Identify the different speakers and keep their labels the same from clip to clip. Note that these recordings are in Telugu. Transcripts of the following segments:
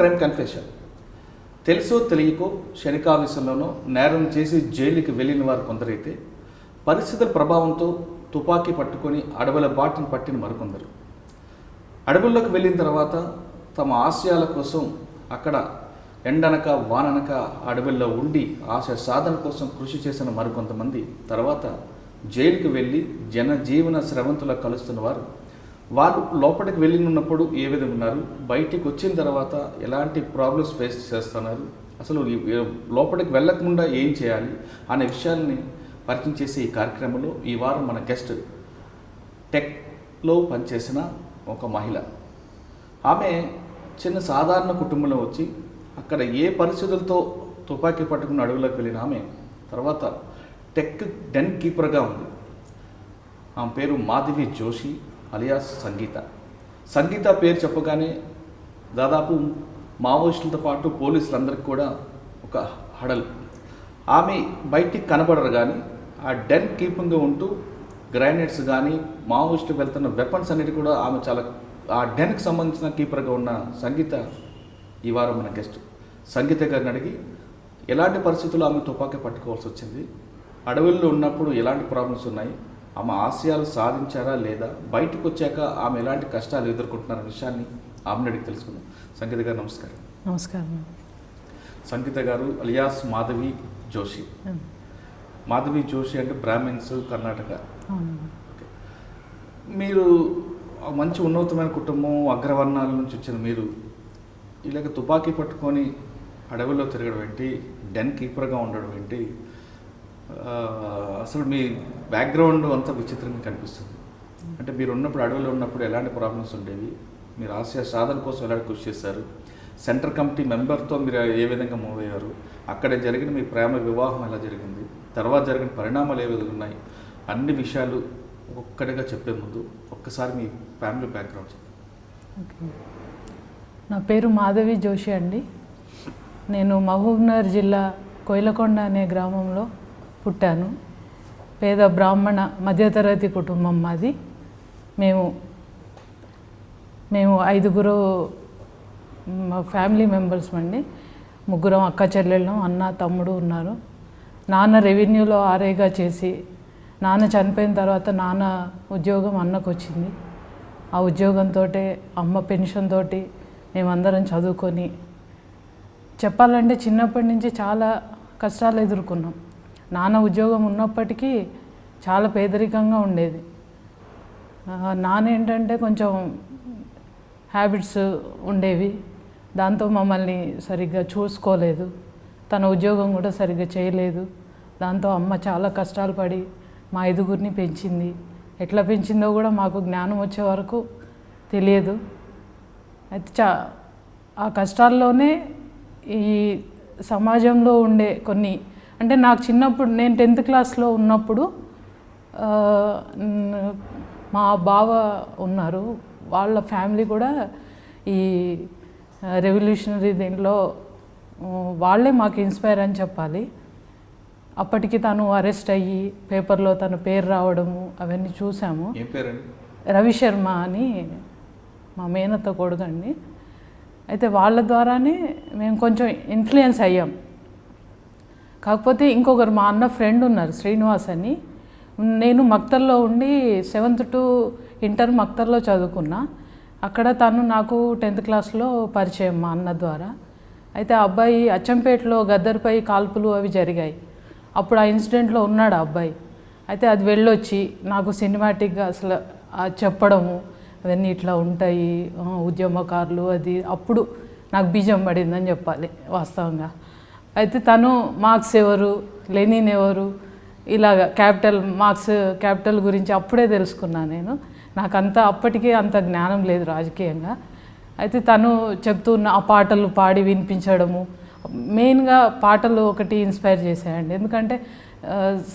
Speaker 1: Crime confession. తెలుసో తెలియకో క్షణికావేశంలోనో నేరం చేసి జైలుకి వెళ్ళిన వారు కొందరైతే, పరిస్థితుల ప్రభావంతో తుపాకీ పట్టుకొని అడవుల బాటను పట్టిన మరికొందరు. అడవుల్లోకి వెళ్ళిన తర్వాత తమ ఆశయాల కోసం అక్కడ ఎండనక వాననక అడవుల్లో ఉండి ఆశ సాధన కోసం కృషి చేసిన మరికొంతమంది తర్వాత జైలుకి వెళ్ళి జనజీవన స్రవంతులా కలుస్తున్న వారు. వాళ్ళు లోపలికి వెళ్ళి ఉన్నప్పుడు ఏ విధంగా ఉన్నారు, బయటికి వచ్చిన తర్వాత ఎలాంటి ప్రాబ్లమ్స్ ఫేస్ చేస్తున్నారు, అసలు లోపలికి వెళ్ళకుండా ఏం చేయాలి అనే విషయాల్ని పరిచయం చేసే ఈ కార్యక్రమంలో ఈ వారం మన గెస్ట్ టెక్లో పనిచేసిన ఒక మహిళ. ఆమె చిన్న సాధారణ కుటుంబంలో వచ్చి అక్కడ ఏ పరిస్థితులతో తుపాకీ పట్టుకుని అడవులోకి వెళ్ళిన ఆమె తర్వాత టెక్ డెన్ కీపర్గా ఉంది. ఆమె పేరు మాధవి జోషి అలియాస్ సంగీత. సంగీత పేరు చెప్పగానే దాదాపు మావోయిస్టులతో పాటు పోలీసులందరికీ కూడా ఒక హడల్. ఆమె బయటికి కనబడరు, కానీ ఆ డెన్ కీపింగ్గా ఉంటూ గ్రైనేడ్స్ కానీ మావోయిస్టుకు వెళ్తున్న వెపన్స్ అన్నిటి కూడా ఆమె చాలా ఆ డెన్కి సంబంధించిన కీపర్గా ఉన్న సంగీత ఈ వారం మన గెస్ట్. సంగీత గారిని అడిగి ఎలాంటి పరిస్థితుల్లో ఆమె తుపాకీ పట్టుకోవాల్సి వచ్చింది, అడవుల్లో ఉన్నప్పుడు ఎలాంటి ప్రాబ్లమ్స్ ఉన్నాయి, ఆమె ఆశయాలు సాధించారా లేదా, బయటకు వచ్చాక ఆమె ఎలాంటి కష్టాలు ఎదుర్కొంటున్నారనే విషయాన్ని ఆమెను అడిగి తెలుసుకుందాం. సంగీత గారు నమస్కారం.
Speaker 2: నమస్కారం.
Speaker 1: సంగీత గారు అలియాస్ మాధవి జోషి. మాధవి జోషి అంటే బ్రాహ్మిన్స్, కర్ణాటక. ఓకే, మీరు మంచి ఉన్నతమైన కుటుంబం, అగ్రవర్ణాల నుంచి వచ్చిన మీరు ఇలాగ తుపాకీ పట్టుకొని అడవిలో తిరగడం ఏంటి, డెన్ కీపర్గా ఉండడం ఏంటి, అసలు మీ బ్యాక్గ్రౌండ్ అంతా విచిత్రంగా కనిపిస్తుంది. అంటే మీరు ఉన్నప్పుడు అడవిలో ఉన్నప్పుడు ఎలాంటి ప్రాబ్లమ్స్ ఉండేవి, మీరు ఆశయ సాధన కోసం ఎలాంటి కృషి చేశారు, సెంటర్ కమిటీ మెంబర్తో మీరు ఏ విధంగా మూవ్ అయ్యారు, అక్కడ జరిగిన మీ ప్రేమ వివాహం ఎలా జరిగింది, తర్వాత జరిగిన పరిణామాలు ఏ విధంగా ఉన్నాయి, అన్ని విషయాలు ఒక్కడిగా చెప్పే ముందు ఒక్కసారి మీ ఫ్యామిలీ బ్యాక్గ్రౌండ్ చెప్పండి.
Speaker 2: ఓకే, నా పేరు మాధవి జోషి అండి. నేను మహబూబ్నగర్ జిల్లా కోయిలకొండ అనే గ్రామంలో పుట్టాను. పేద బ్రాహ్మణ మధ్యతరగతి కుటుంబం మాది. మేము 5 ఫ్యామిలీ మెంబర్స్ అండి. 3 అక్క చెల్లెళ్ళం, అన్న తమ్ముడు ఉన్నారు. నాన్న రెవెన్యూలో ఆర్ఐగా చేసి, నాన్న చనిపోయిన తర్వాత నాన్న ఉద్యోగం అన్నకు వచ్చింది. ఆ ఉద్యోగంతో అమ్మ పెన్షన్ తోటి మేమందరం చదువుకొని, చెప్పాలంటే చిన్నప్పటి నుంచి చాలా కష్టాలు ఎదుర్కొన్నాం. నాన్న ఉద్యోగం ఉన్నప్పటికీ చాలా పేదరికంగా ఉండేది. నాన్న ఏంటంటే కొంచెం హ్యాబిట్స్ ఉండేవి, దాంతో మమ్మల్ని సరిగ్గా చూసుకోలేదు. తన ఉద్యోగం కూడా సరిగ్గా చేయలేదు. దాంతో అమ్మ చాలా కష్టాలు పడి మా 5 పెంచింది. ఎట్లా పెంచిందో కూడా మాకు జ్ఞానం వచ్చే వరకు తెలియదు. అయితే ఆ కష్టాల్లోనే ఈ సమాజంలో ఉండే కొన్ని, అంటే నాకు చిన్నప్పుడు నేను 10th క్లాస్లో ఉన్నప్పుడు మా బావ ఉన్నారు, వాళ్ళ ఫ్యామిలీ కూడా ఈ రెవల్యూషనరీ దీంట్లో వాళ్ళే మాకు ఇన్స్పైర్ అని చెప్పాలి. అప్పటికి తను అరెస్ట్ అయ్యి పేపర్లో తన పేరు రావడము అవన్నీ చూసాము. రవిశర్మ అని మా మేనత్త కొడుకండి. అయితే వాళ్ళ ద్వారానే మేము కొంచెం ఇన్ఫ్లుయెన్స్ అయ్యాం. కాకపోతే ఇంకొకరు మా అన్న ఫ్రెండ్ ఉన్నారు, శ్రీనివాస్ అని. నేను మక్తల్లో ఉండి 7th to ఇంటర్ మక్తల్లో చదువుకున్నా. అక్కడ తను నాకు 10th క్లాస్లో పరిచయం మా అన్న ద్వారా. అయితే ఆ అబ్బాయి అచ్చంపేటలో గద్దర్పై కాల్పులు అవి జరిగాయి. అప్పుడు ఆ ఇన్సిడెంట్లో ఉన్నాడు ఆ అబ్బాయి. అయితే అది వెళ్ళొచ్చి నాకు సినిమాటిక్గా అసలు చెప్పడము అవన్నీ ఇట్లా ఉంటాయి ఉద్యమకారులు, అది అప్పుడు నాకు బీజం పడిందని చెప్పాలి వాస్తవంగా. అయితే తను మార్క్స్ ఎవరు, లెనిన్ ఎవరు, ఇలాగ క్యాపిటల్ గురించి అప్పుడే తెలుసుకున్నాను నేను. నాకంతా అప్పటికే అంత జ్ఞానం లేదు రాజకీయంగా. అయితే తను చెప్తున్న ఆ పాటలు పాడి వినిపించడము, మెయిన్గా పాటలు ఒకటి ఇన్స్పైర్ చేశాయండి. ఎందుకంటే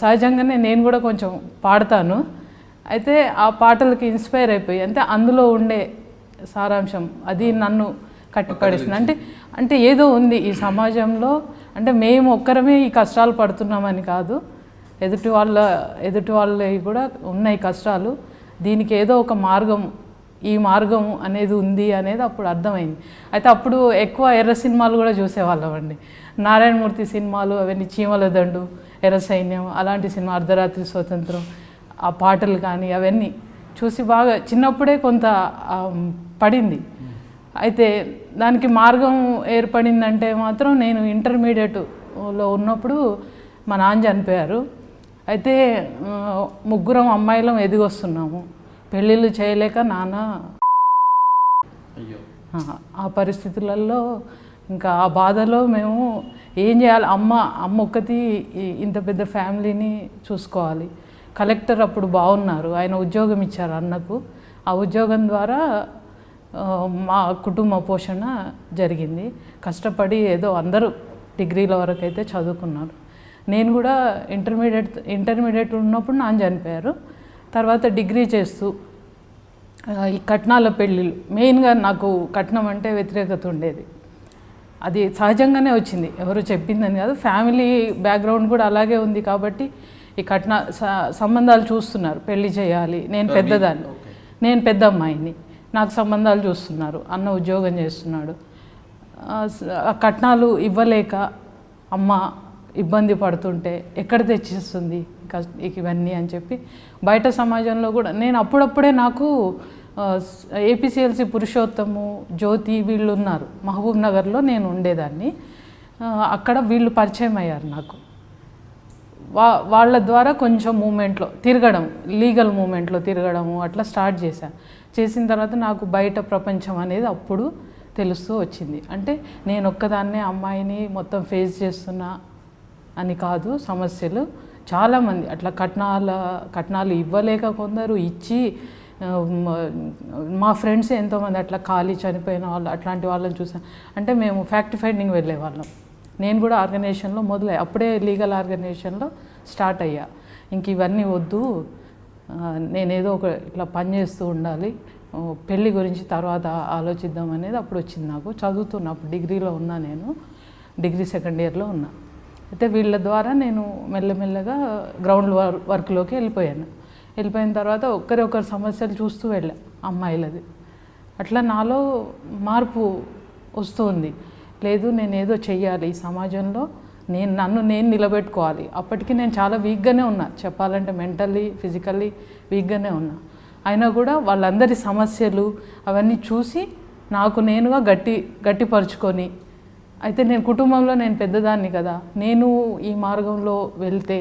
Speaker 2: సహజంగానే నేను కూడా కొంచెం పాడతాను. అయితే ఆ పాటలకి ఇన్స్పైర్ అయిపోయి, అంటే అందులో ఉండే సారాంశం అది నన్ను కట్టిపడేసింది. అంటే ఏదో ఉంది ఈ సమాజంలో, అంటే మేము ఒక్కరమే ఈ కష్టాలు పడుతున్నామని కాదు, ఎదుటి వాళ్ళవి కూడా ఉన్నాయి కష్టాలు. దీనికి ఏదో ఒక మార్గం ఈ మార్గం అనేది ఉంది అనేది అప్పుడు అర్థమైంది. అయితే అప్పుడు ఎక్కువ ఎర్ర సినిమాలు కూడా చూసేవాళ్ళం అండి. నారాయణమూర్తి సినిమాలు అవన్నీ, చీమల దండు, ఎర్ర సైన్యం, అలాంటి సినిమా, అర్ధరాత్రి స్వతంత్రం, ఆ పాటలు కానీ అవన్నీ చూసి బాగా చిన్నప్పుడే కొంత పడింది. అయితే దానికి మార్గం ఏర్పడిందంటే మాత్రం నేను ఇంటర్మీడియట్లో ఉన్నప్పుడు మా నాన్న చనిపోయారు. అయితే ముగ్గురం అమ్మాయిలం ఎదిగొస్తున్నాము, పెళ్ళిళ్ళు చేయలేక నాన్న
Speaker 1: అయ్యో
Speaker 2: ఆ పరిస్థితులలో ఇంకా ఆ బాధలో మేము ఏం చేయాలి, అమ్మ ఒక్కటి ఇంత పెద్ద ఫ్యామిలీని చూసుకోవాలి. కలెక్టర్ అప్పుడు బాగున్నారు, ఆయన ఉద్యోగం ఇచ్చారు అన్నకు. ఆ ఉద్యోగం ద్వారా మా కుటుంబ పోషణ జరిగింది. కష్టపడి ఏదో అందరూ డిగ్రీల వరకు అయితే చదువుకున్నారు. నేను కూడా ఇంటర్మీడియట్ ఉన్నప్పుడు నాన్న చనిపోయారు. తర్వాత డిగ్రీ చేస్తూ ఈ కట్నాల పెళ్ళిళ్ళు, మెయిన్గా నాకు కట్నం అంటే వ్యతిరేకత ఉండేది. అది సహజంగానే వచ్చింది, ఎవరు చెప్పిందని కాదు, ఫ్యామిలీ బ్యాక్గ్రౌండ్ కూడా అలాగే ఉంది. కాబట్టి ఈ సంబంధాలు చూస్తున్నారు, పెళ్లి చేయాలి. నేను పెద్దదాన్ని, నేను పెద్ద అమ్మాయిని, నాకు సంబంధాలు చూస్తున్నారు. అన్న ఉద్యోగం చేస్తున్నాడు. కట్నాలు ఇవ్వలేక అమ్మ ఇబ్బంది పడుతుంటే ఎక్కడ తెచ్చిస్తుంది ఇవన్నీ అని చెప్పి బయట సమాజంలో కూడా నేను అప్పుడప్పుడే నాకు ఏపీసీఎల్సీ పురుషోత్తము, జ్యోతి వీళ్ళు ఉన్నారు. మహబూబ్ నగర్లో నేను ఉండేదాన్ని. అక్కడ వీళ్ళు పరిచయం అయ్యారు నాకు. వాళ్ళ ద్వారా కొంచెం మూమెంట్లో తిరగడం, లీగల్ మూమెంట్లో తిరగడము అట్లా స్టార్ట్ చేసిన తర్వాత నాకు బయట ప్రపంచం అనేది అప్పుడు తెలుస్తూ వచ్చింది. అంటే నేను ఒక్కదాన్నే అమ్మాయిని మొత్తం ఫేస్ చేస్తున్నా అని కాదు, సమస్యలు చాలామంది అట్లా కట్నాలు ఇవ్వలేక కొందరు ఇచ్చి, మా ఫ్రెండ్స్ ఎంతోమంది అట్లా ఖాళీ చనిపోయిన వాళ్ళు, అట్లాంటి వాళ్ళని చూసాను. అంటే మేము ఫ్యాక్ట్ ఫైండింగ్ వెళ్ళే వాళ్ళం. నేను కూడా ఆర్గనైజేషన్లో అప్పుడే లీగల్ ఆర్గనైజేషన్లో స్టార్ట్ అయ్యా. ఇంక ఇవన్నీ వద్దు, నేనేదో ఒక ఇట్లా పని చేస్తూ ఉండాలి, పెళ్ళి గురించి తర్వాత ఆలోచిద్దాం అనేది అప్పుడు వచ్చింది నాకు. చదువుతున్నా, అప్పుడు డిగ్రీలో ఉన్నా, నేను డిగ్రీ సెకండ్ ఇయర్లో ఉన్నా. అయితే వీళ్ళ ద్వారా నేను మెల్లమెల్లగా గ్రౌండ్ వర్క్లోకి వెళ్ళిపోయిన తర్వాత ఒకరి సమస్యలు చూస్తూ వెళ్ళా, అమ్మాయిలది. అట్లా నాలో మార్పు వస్తుంది. లేదు, నేను ఏదో చెయ్యాలి, ఈ సమాజంలో నన్ను నిలబెట్టుకోవాలి. అప్పటికి నేను చాలా వీక్గానే ఉన్నా, చెప్పాలంటే మెంటల్లీ ఫిజికల్లీ వీక్గానే ఉన్నా. అయినా కూడా వాళ్ళందరి సమస్యలు అవన్నీ చూసి నాకు నేనుగా గట్టిపరుచుకొని, అయితే నేను కుటుంబంలో నేను పెద్దదాన్ని కదా, నేను ఈ మార్గంలో వెళ్తే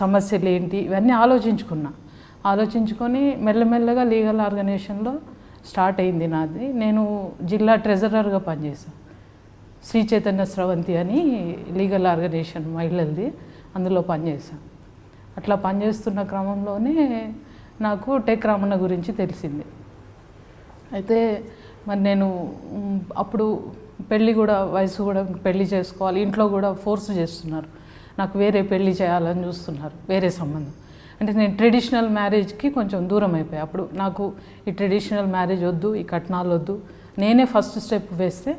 Speaker 2: సమస్యలు ఏంటి ఇవన్నీ ఆలోచించుకొని మెల్లమెల్లగా లీగల్ ఆర్గనైజేషన్లో స్టార్ట్ అయింది నాది. నేను జిల్లా ట్రెజరర్గా పనిచేశాను. శ్రీ చైతన్య స్రవంతి అని లీగల్ ఆర్గనైజేషన్ మహిళలది, అందులో పనిచేశాను. అట్లా పనిచేస్తున్న క్రమంలోనే నాకు టెక్ రమణ గురించి తెలిసింది. అయితే మరి నేను అప్పుడు వయసు కూడా పెళ్ళి చేసుకోవాలి, ఇంట్లో కూడా ఫోర్స్ చేస్తున్నారు, నాకు వేరే పెళ్ళి చేయాలని చూస్తున్నారు, వేరే సంబంధం. అంటే నేను ట్రెడిషనల్ మ్యారేజ్కి కొంచెం దూరం అయిపోయాయి. అప్పుడు నాకు ఈ ట్రెడిషనల్ మ్యారేజ్ వద్దు, ఈ కట్నాలు వద్దు, నేనే ఫస్ట్ స్టెప్ వేస్తే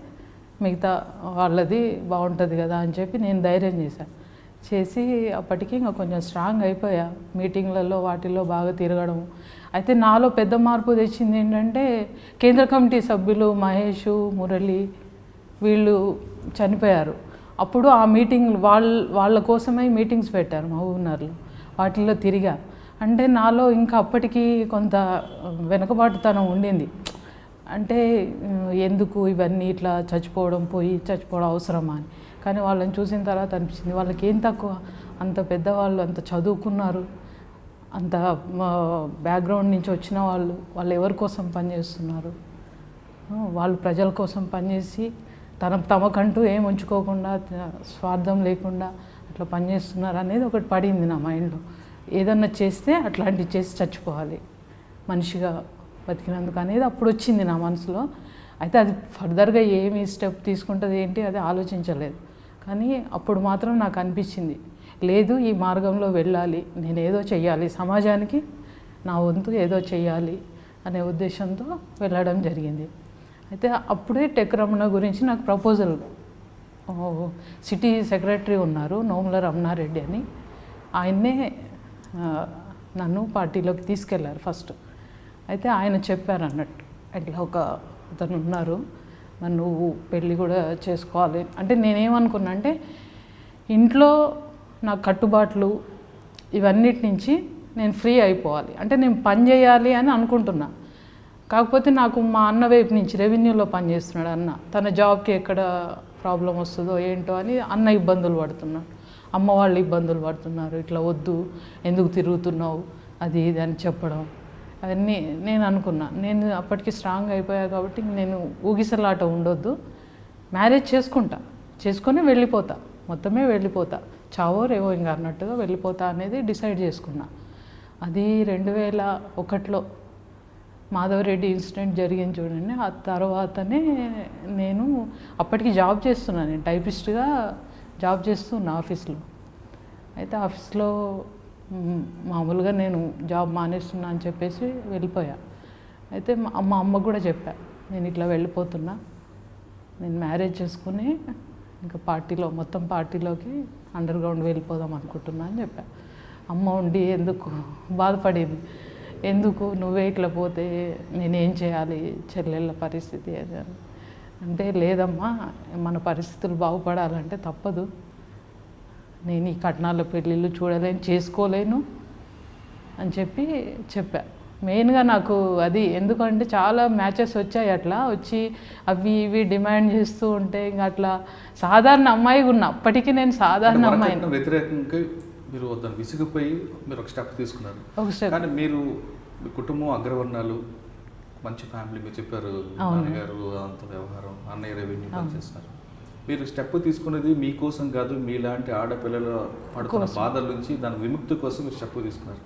Speaker 2: మిగతా వాళ్ళది బాగుంటుంది కదా అని చెప్పి నేను ధైర్యం చేసి అప్పటికి ఇంకా కొంచెం స్ట్రాంగ్ అయిపోయా. మీటింగ్లలో వాటిల్లో బాగా తిరగడం. అయితే నాలో పెద్ద మార్పు తెచ్చింది ఏంటంటే, కేంద్ర కమిటీ సభ్యులు మహేష్, మురళి వీళ్ళు చనిపోయారు. అప్పుడు ఆ మీటింగ్ వాళ్ళ కోసమై మీటింగ్స్ పెట్టారు మహబూబ్నగర్లో, వాటిల్లో తిరిగా. అంటే నాలో ఇంకా అప్పటికి కొంత వెనకబాటుతనం ఉండింది. అంటే ఎందుకు ఇవన్నీ ఇట్లా చచ్చిపోవడం అవసరమా అని. కానీ వాళ్ళని చూసిన తర్వాత అనిపించింది, వాళ్ళకి ఏం తక్కువ, అంత పెద్దవాళ్ళు, అంత చదువుకున్నారు, అంత బ్యాక్గ్రౌండ్ నుంచి వచ్చిన వాళ్ళు ఎవరి కోసం పనిచేస్తున్నారు, వాళ్ళు ప్రజల కోసం పనిచేసి తమకంటూ ఏం ఉంచుకోకుండా, స్వార్థం లేకుండా అట్లా పనిచేస్తున్నారు అనేది ఒకటి పడింది నా మైండ్లో. ఏదన్నా చేస్తే అట్లాంటివి చేసి చచ్చిపోవాలి మనిషిగా బతికినందుకు అనేది అప్పుడు వచ్చింది నా మనసులో. అయితే అది ఫర్దర్గా ఏమి స్టెప్ తీసుకుంటుంది ఏంటి అది ఆలోచించలేదు. కానీ అప్పుడు మాత్రం నాకు అనిపించింది, లేదు ఈ మార్గంలో వెళ్ళాలి, నేను ఏదో చెయ్యాలి, సమాజానికి నా వంతు ఏదో చెయ్యాలి అనే ఉద్దేశంతో వెళ్ళడం జరిగింది. అయితే అప్పుడే టెక్ రమణ గురించి నాకు ప్రపోజల్, సిటీ సెక్రటరీ ఉన్నారు నోముల రమణారెడ్డి అని, ఆయన్నే నన్ను పార్టీలోకి తీసుకెళ్లారు ఫస్ట్. అయితే ఆయన చెప్పారు అన్నట్టు, అట్లా ఒక అతను ఉన్నారు, మరి నువ్వు పెళ్ళి కూడా చేసుకోవాలి అంటే నేనేమనుకున్నా అంటే ఇంట్లో నా కట్టుబాట్లు ఇవన్నిటి నుంచి నేను ఫ్రీ అయిపోవాలి, అంటే నేను పని చేయాలి అని అనుకుంటున్నా. కాకపోతే నాకు మా అన్న వైపు నుంచి రెవెన్యూలో పనిచేస్తున్నాడు అన్న, తన జాబ్కి ఎక్కడ ప్రాబ్లం వస్తుందో ఏంటో అని అన్న ఇబ్బందులు పడుతున్నాడు, అమ్మ వాళ్ళు ఇబ్బందులు పడుతున్నారు, ఇట్లా వద్దు ఎందుకు తిరుగుతున్నావు అది ఇది అని చెప్పడం అవన్నీ నేను అనుకున్నా. నేను అప్పటికి స్ట్రాంగ్ అయిపోయా కాబట్టి నేను ఊగిసలాట ఉండొద్దు, మ్యారేజ్ చేసుకొని వెళ్ళిపోతా, మొత్తమే వెళ్ళిపోతా, చావో రేవో ఇంకా అన్నట్టుగా వెళ్ళిపోతా అనేది డిసైడ్ చేసుకున్నా. అది 2001లో మాధవరెడ్డి ఇన్సిడెంట్ జరిగింది చూడండి. ఆ తర్వాతనే నేను అప్పటికి జాబ్ చేస్తున్నాను, నేను టైపిస్ట్గా జాబ్ చేస్తున్నా ఆఫీస్లో. అయితే ఆఫీస్లో మామూలుగా నేను జాబ్ మానేస్తున్నా అని చెప్పేసి వెళ్ళిపోయా. అయితే మా అమ్మకు కూడా చెప్పా, నేను ఇట్లా వెళ్ళిపోతున్నా, నేను మ్యారేజ్ చేసుకుని ఇంకా మొత్తం పార్టీలోకి అండర్ గ్రౌండ్ వెళ్ళిపోదాం అనుకుంటున్నా అని చెప్పా. అమ్మ ఉండి ఎందుకు బాధపడేది, ఎందుకు నువ్వే ఇట్లా పోతే నేనేం చేయాలి, చెల్లెళ్ళ పరిస్థితి అది అంటే, లేదమ్మా మన పరిస్థితులు బాగుపడాలంటే తప్పదు, నేను ఈ కట్నాల పెళ్ళిళ్ళు చూడలేను, చేసుకోలేను అని చెప్పా. మెయిన్గా నాకు అది ఎందుకంటే చాలా మ్యాచెస్ వచ్చాయి, అట్లా వచ్చి అవి ఇవి డిమాండ్ చేస్తూ ఉంటే ఇంకా అట్లా సాధారణ అమ్మాయిగా ఉన్నా, అప్పటికి నేను సాధారణ అమ్మాయిని.
Speaker 1: వ్యతిరేకంగా మీరు దాన్ని విసిగిపోయి మీరు ఒక స్టెప్ తీసుకున్నారు. కానీ మీరు మీ కుటుంబం అగ్రవర్ణాలు, మంచి ఫ్యామిలీ, మీరు చెప్పారు నాన్నగారు అంత వ్యవహారం, అన్నయ్య రెవెన్యూ పనిచేస్తున్నారు. మీరు స్టెప్ తీసుకున్నది మీకోసం కాదు, మీలాంటి ఆడపిల్లలు పడుతున్న బాధల నుంచి దాని విముక్తి కోసం మీరు స్టెప్ తీసుకున్నారు.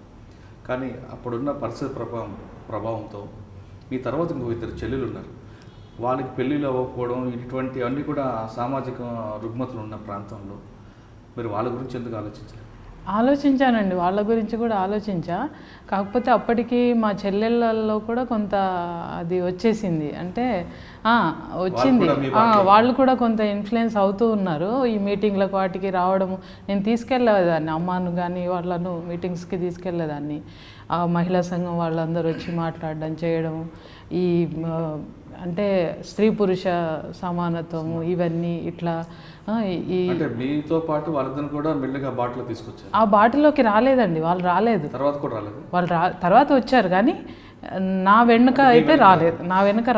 Speaker 1: కానీ అప్పుడున్న పరిస్థితి ప్రభావంతో మీ తర్వాత ఇంకో 2 చెల్లెలు ఉన్నారు, వాళ్ళకి పెళ్ళిళ్ళు అవ్వకపోవడం, ఇటువంటి అన్నీ కూడా సామాజిక రుగ్మతలు ఉన్న ప్రాంతంలో మీరు వాళ్ళ గురించి ఎందుకు
Speaker 2: ఆలోచించానండి, వాళ్ళ గురించి కూడా ఆలోచించా. కాకపోతే అప్పటికి మా చెల్లెళ్ళల్లో కూడా కొంత అది వచ్చేసింది, అంటే వచ్చింది, వాళ్ళు కూడా కొంత ఇన్ఫ్లుయెన్స్ అవుతూ ఉన్నారు. ఈ మీటింగ్లకు వాటికి రావడము, నేను తీసుకెళ్ళేదాన్ని అమ్మను కానీ వాళ్ళను మీటింగ్స్కి తీసుకెళ్ళేదాన్ని. ఆ మహిళా సంఘం వాళ్ళందరూ వచ్చి మాట్లాడడం చేయడం, ఈ అంటే స్త్రీ పురుష సమానత్వము ఇవన్నీ ఇట్లా ఈ
Speaker 1: మీతో పాటు వాళ్ళని కూడా మెల్లగా బాటలో తీసుకొచ్చారు.
Speaker 2: ఆ బాటలోకి రాలేదండి, వాళ్ళు రాలేదు, వాళ్ళు తర్వాత వచ్చారు కానీ నా వెనుక అయితే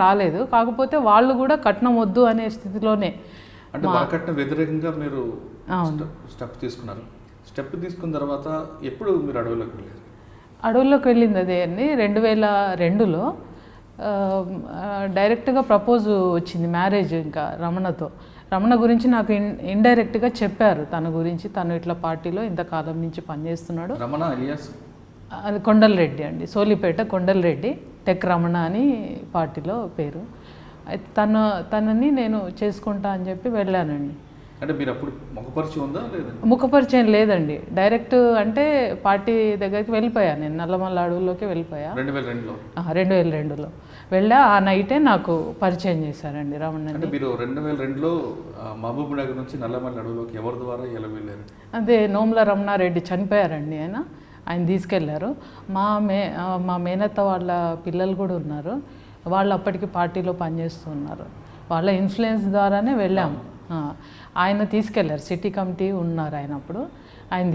Speaker 2: రాలేదు. కాకపోతే వాళ్ళు కూడా కట్నం వద్దు అనే స్థితిలోనే,
Speaker 1: అంటే వరకట్నం వ్యతిరేకంగా మీరు స్టెప్ తీసుకున్నారు. స్టెప్ తీసుకున్న తర్వాత ఎప్పుడు మీరు అడవుల్లోకి వెళ్ళింది అదే అండి 2002లో డైరెక్ట్గా ప్రపోజ్ వచ్చింది మ్యారేజ్. ఇంకా రమణ గురించి నాకు ఇండైరెక్ట్గా చెప్పారు, తన గురించి, తను ఇట్లా పార్టీలో ఇంతకాలం నుంచి పనిచేస్తున్నాడు. రమణ అలియాస్
Speaker 2: అది కొండలరెడ్డి అండి, సోలిపేట కొండలరెడ్డి, టెక్ రమణ అని పార్టీలో పేరు. అయితే తనని నేను చేసుకుంటా అని చెప్పి వెళ్ళానండి.
Speaker 1: అంటే మీరు అప్పుడు ముఖపరిచయం ఉందా లేదా?
Speaker 2: ముఖపరిచయం లేదండి, డైరెక్ట్ అంటే పార్టీ దగ్గరికి వెళ్ళిపోయాను నేను, నల్లమల్ల అడవుల్లోకి వెళ్ళిపోయా 2002లో వెళ్ళా. ఆ నైటే నాకు పరిచయం చేశారండి రమణ.
Speaker 1: అంటే మీరు 2002లో మహబూబ్ నగర్ నుంచి నల్లమల్ల అడవుల్లోకి ఎవరి ద్వారా ఎలా వెళ్ళారు?
Speaker 2: అదే నోముల రమణారెడ్డి చనిపోయారండి, ఆయన తీసుకెళ్లారు. మా మేనత్త వాళ్ళ పిల్లలు కూడా ఉన్నారు, వాళ్ళు అప్పటికి పార్టీలో పనిచేస్తూ ఉన్నారు, వాళ్ళ ఇన్ఫ్లుయెన్స్ ద్వారానే వెళ్ళాము. ఆయన తీసుకెళ్లారు, సిటీ కమిటీ ఉన్నారు ఆయన అప్పుడు, ఆయన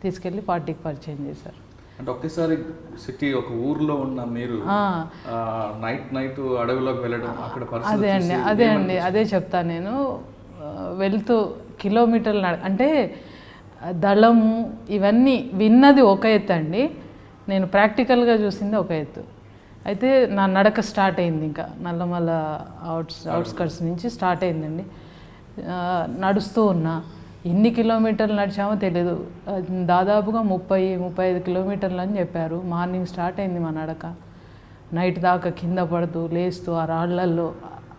Speaker 2: తీసుకెళ్ళి పార్టీకి పరిచయం చేశారు.
Speaker 1: అంటే ఒకేసారి సిటీ ఒక ఊర్లో ఉన్న మీరు నైట్ అడవిలోకి వెళ్ళడం, అక్కడ
Speaker 2: అదే చెప్తాను నేను. వెళ్తూ కిలోమీటర్లు అంటే దళము ఇవన్నీ విన్నది ఒక ఎత్తు అండి, నేను ప్రాక్టికల్గా చూసింది ఒక ఎత్తు. అయితే నా నడక స్టార్ట్ అయింది, ఇంకా నల్లమల్ల అవుట్స్కట్స్ నుంచి స్టార్ట్ అయిందండి. నడుస్తూ ఉన్నా, ఎన్ని కిలోమీటర్లు నడిచామో తెలియదు, దాదాపుగా 30-35 కిలోమీటర్లు అని చెప్పారు. మార్నింగ్ స్టార్ట్ అయింది మా నడక, నైట్ దాకా కింద పడుతూ లేస్తూ ఆ రాళ్లల్లో.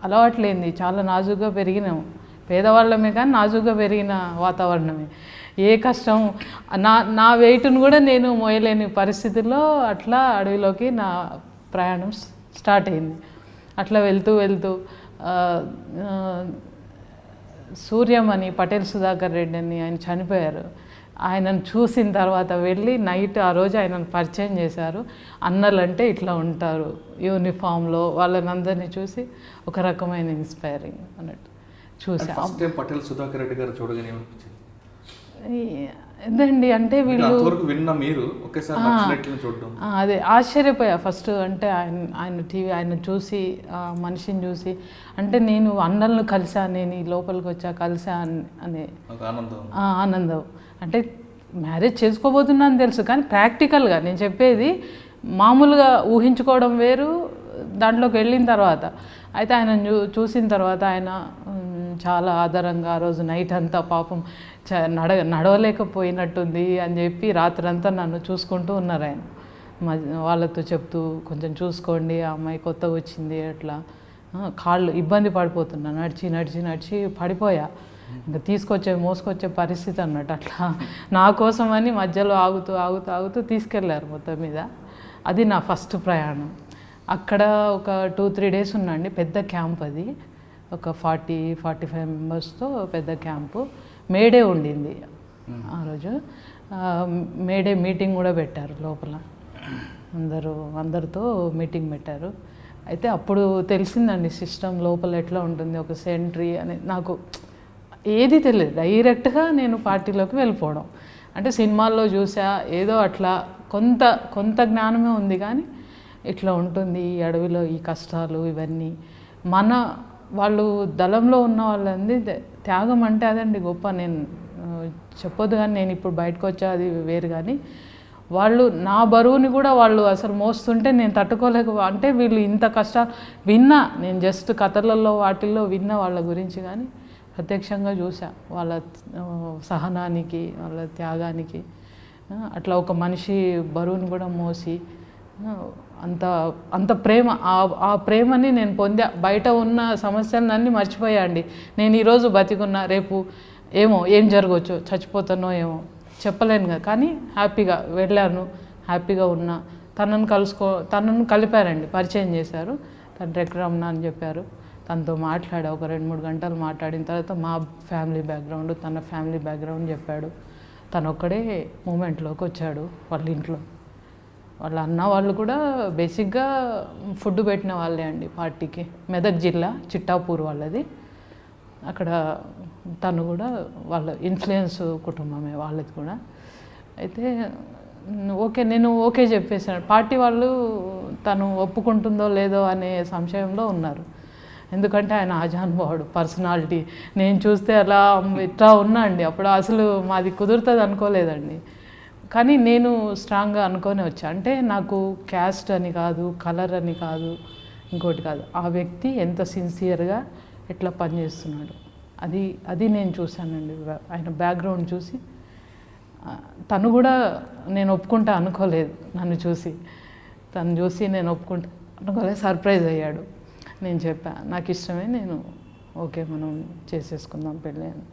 Speaker 2: అలవాట్లేంది, చాలా నాజుగ్గా పెరిగినాము, పేదవాళ్ళమే కానీ నాజుగ్గా పెరిగిన వాతావరణమే. ఏ కష్టం, నా వెయిట్ను కూడా నేను మోయలేని పరిస్థితుల్లో అట్లా అడవిలోకి నా ప్రయాణం స్టార్ట్ అయింది. అట్లా వెళ్తూ సూర్యమణి పటేల్ సుధాకర్ రెడ్డి అని ఆయన చనిపోయారు. ఆయనను చూసిన తర్వాత వెళ్ళి నైట్ ఆ రోజు ఆయనను పరిచయం చేశారు. అన్నలంటే ఇట్లా ఉంటారు యూనిఫామ్లో, వాళ్ళని అందరినీ చూసి ఒక రకమైన ఇన్స్పైరింగ్ అన్నట్టు చూసా.
Speaker 1: ఫస్ట్ టైం పటేల్ సుధాకర్ రెడ్డి గారు చూడగానే ఏమనిపించింది?
Speaker 2: ఇదండి అంటే వీళ్ళు
Speaker 1: అంతవరకు విన్న మీరు ఒకేసారి నక్సలైట్లను చూడడం,
Speaker 2: అదే ఆశ్చర్యపోయా ఫస్ట్. అంటే ఆయన టీవీ ఆయన చూసి మనిషిని చూసి, అంటే నేను అన్నలను కలిసా, నేను ఈ లోపలికి వచ్చా కలిసా అనే
Speaker 1: ఒక ఆనందం.
Speaker 2: ఆనందం. అంటే మ్యారేజ్ చేసుకోబోతున్నాను తెలుసు, కానీ ప్రాక్టికల్గా నేను చెప్పేది మామూలుగా ఊహించుకోవడం వేరు, దాంట్లోకి వెళ్ళిన తర్వాత అయితే ఆయన చూసిన తర్వాత ఆయన చాలా ఆదరంగా ఆ రోజు నైట్ అంతా పాపం నడవలేకపోయినట్టుంది అని చెప్పి రాత్రంతా నన్ను చూసుకుంటూ ఉన్నారు ఆయన. వాళ్ళతో చెప్తూ కొంచెం చూసుకోండి, ఆ అమ్మాయి కొత్తగా వచ్చింది, అట్లా కాళ్ళు ఇబ్బంది పడిపోతున్నా, నడిచి నడిచి నడిచి పడిపోయా, ఇంకా మోసుకొచ్చే పరిస్థితి అన్నట్టు. అట్లా నా కోసమని మధ్యలో ఆగుతూ ఆగుతూ ఆగుతూ తీసుకెళ్ళారు మొత్తం మీద. అది నా ఫస్ట్ ప్రయాణం. అక్కడ ఒక 2-3 డేస్ ఉన్నాండి. పెద్ద క్యాంప్ అది, ఒక 40-45 మెంబర్స్తో పెద్ద క్యాంపు. మేడే ఉండింది ఆ రోజు. మేడే మీటింగ్ కూడా పెట్టారు లోపల, అందరితో మీటింగ్ పెట్టారు. అయితే అప్పుడు తెలిసిందండి సిస్టమ్ లోపల ఎట్లా ఉంటుంది, ఒక సెంట్రీ అని. నాకు ఏది తెలియదు, డైరెక్ట్గా నేను పార్టీలోకి వెళ్ళిపోవడం. అంటే సినిమాల్లో చూసా, ఏదో అట్లా కొంత జ్ఞానమే ఉంది, కానీ ఇట్లా ఉంటుంది ఈ అడవిలో, ఈ కష్టాలు ఇవన్నీ. వాళ్ళు దళంలో ఉన్న వాళ్ళంది త్యాగం అంటే అదండి గొప్ప. నేను చెప్పొద్దు, కానీ నేను ఇప్పుడు బయటకు వచ్చా అది వేరు, కానీ వాళ్ళు నా బరువుని కూడా వాళ్ళు అసలు మోస్తుంటే నేను అంటే వీళ్ళు ఇంత కష్టాలు విన్నా, నేను జస్ట్ కథలలో వాటిల్లో విన్నా వాళ్ళ గురించి, కానీ ప్రత్యక్షంగా చూసా వాళ్ళ సహనానికి, వాళ్ళ త్యాగానికి. అట్లా ఒక మనిషి బరువుని కూడా మోసి అంత ప్రేమ, ఆ ప్రేమని నేను పొందా. బయట ఉన్న సమస్యలన్నీ మర్చిపోయా అండి. నేను ఈరోజు బతికున్నా, రేపు ఏం జరగవచ్చు, చచ్చిపోతానో ఏమో చెప్పలేను కదా, కానీ హ్యాపీగా వెళ్ళాను, హ్యాపీగా ఉన్నా. తనను కలిపారండి, పరిచయం చేశారు. తను రెక్రమ్న అని చెప్పారు. తనతో మాట్లాడా, ఒక 2-3 గంటలు మాట్లాడిన తర్వాత మా ఫ్యామిలీ బ్యాక్గ్రౌండ్, తన ఫ్యామిలీ బ్యాక్గ్రౌండ్ చెప్పాడు. తను ఒక్కడే మూమెంట్లోకి వచ్చాడు. వాళ్ళ ఇంట్లో వాళ్ళ అన్న వాళ్ళు కూడా బేసిక్గా ఫుడ్ పెట్టిన వాళ్ళే అండి పార్టీకి. మెదక్ జిల్లా చిట్టాపూర్ వాళ్ళది. అక్కడ తను కూడా వాళ్ళ ఇన్ఫ్లుయెన్స్ కుటుంబమే వాళ్ళది కూడా. అయితే నేను ఓకే చెప్పేసాను. పార్టీ వాళ్ళు తను ఒప్పుకుంటుందో లేదో అనే సంశయంలో ఉన్నారు. ఎందుకంటే ఆయన ఆజానుభావుడు, పర్సనాలిటీ. నేను చూస్తే అలా ఇట్లా ఉన్నా అండి. అప్పుడు అసలు మాది కుదురుతుంది అనుకోలేదండి, కానీ నేను స్ట్రాంగ్గా అనుకొని వచ్చా. అంటే నాకు క్యాస్ట్ అని కాదు, కలర్ అని కాదు, ఇంకోటి కాదు, ఆ వ్యక్తి ఎంత సిన్సియర్గా ఎట్లా పనిచేస్తున్నాడు, అది నేను చూశానండి. ఆయన బ్యాక్గ్రౌండ్ చూసి తను కూడా నేను ఒప్పుకుంటా అనుకోలేదు. తను చూసి నేను ఒప్పుకుంటా అనుకోలేదు, సర్ప్రైజ్ అయ్యాడు. నేను చెప్పా నాకు ఇష్టమే, నేను ఓకే మనం చేసేసుకుందాం పెళ్ళి అని.